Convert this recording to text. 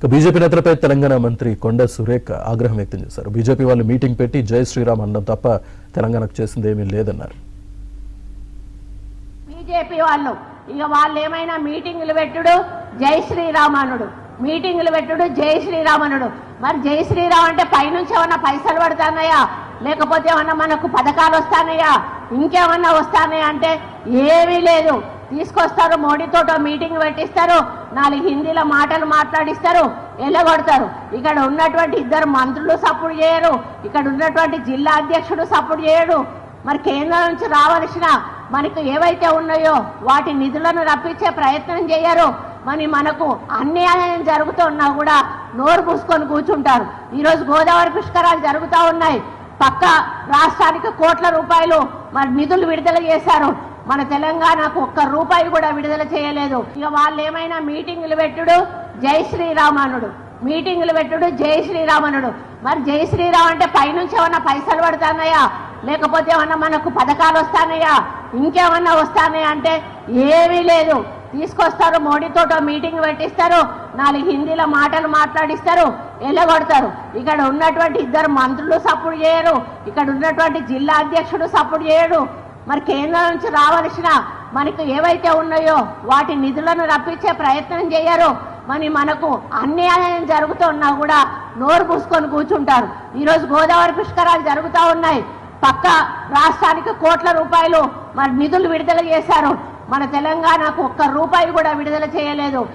BJP నేతలపై తెలంగాణ మంత్రి కొండ సురేఖ ఆగ్రహం వ్యక్తం చేశారు. బీజేపీ వాళ్ళు మీటింగ్ పెట్టి జై శ్రీరామ్ అనడం తప్ప తెలంగాణకు చేసింది ఏమీ లేదన్నారు. బీజేపీ వాళ్ళు ఇక వాళ్ళు ఏమైనా మీటింగులు పెట్టుడు జై శ్రీరామ్ అనుడు, మీటింగులు పెట్టుడు జై శ్రీరామ్ అనుడు. మరి జై శ్రీరామ్ అంటే పైనుంచి ఏమన్నా పైసలు పడుతున్నాయా, లేకపోతే ఏమన్నా మనకు పథకాలు వస్తానయా, ఇంకేమన్నా వస్తానయా అంటే ఏమీ లేదు. తీసుకొస్తారు, మోడీతోటో మీటింగ్ పెట్టిస్తారు, 4 హిందీలో మాటలు మాట్లాడిస్తారు, ఎల్లగొడతారు. ఇక్కడ ఉన్నటువంటి 2 మంత్రులు సపోర్ట్ చేయరు, ఇక్కడ ఉన్నటువంటి జిల్లా అధ్యక్షుడు సపోర్ట్ చేయడు. మరి కేంద్రం నుంచి రావాల్సిన మనకు ఏవైతే ఉన్నాయో వాటి నిధులను రప్పించే ప్రయత్నం చేయరు. మరి మనకు అన్యాయం జరుగుతున్నా కూడా నోరు పూసుకొని కూర్చుంటారు. ఈరోజు గోదావరి పుష్కరాలు జరుగుతూ ఉన్నాయి. పక్క రాష్ట్రానికి కోట్ల రూపాయలు మరి నిధులు విడుదల చేశారు. మన తెలంగాణకు ₹1 కూడా విడుదల చేయలేదు. ఇక వాళ్ళు ఏమైనా మీటింగులు పెట్టుడు జై శ్రీరామ్ అనుడు, మీటింగులు పెట్టుడు జై శ్రీరామ్ అనుడు. మరి జై శ్రీరామ్ అంటే పైనుంచి ఏమన్నా పైసలు పడుతున్నాయా, లేకపోతే ఏమన్నా మనకు పథకాలు వస్తానయా, ఇంకేమన్నా వస్తానయా అంటే ఏమీ లేదు. తీసుకొస్తారు, మోడీతోటో మీటింగ్ పెట్టిస్తారు, 4 హిందీలో మాటలు మాట్లాడిస్తారు, ఎల్లగొడతారు. ఇక్కడ ఉన్నటువంటి 2 మంత్రులు సపోర్ట్ చేయరు, ఇక్కడ ఉన్నటువంటి జిల్లా అధ్యక్షుడు సపోర్ట్ చేయడు. మరి కేంద్రం నుంచి రావాల్సిన మనకు ఏవైతే ఉన్నాయో వాటి నిధులను రప్పించే ప్రయత్నం చేయరు. మరి మనకు అన్యాయం జరుగుతున్నా కూడా నోరు పూసుకొని కూర్చుంటారు. ఈరోజు గోదావరి పుష్కరాలు జరుగుతూ ఉన్నాయి. పక్క రాష్ట్రానికి కోట్ల రూపాయలు మరి నిధులు విడుదల చేశారు. మన తెలంగాణకు ₹1 కూడా విడుదల చేయలేదు.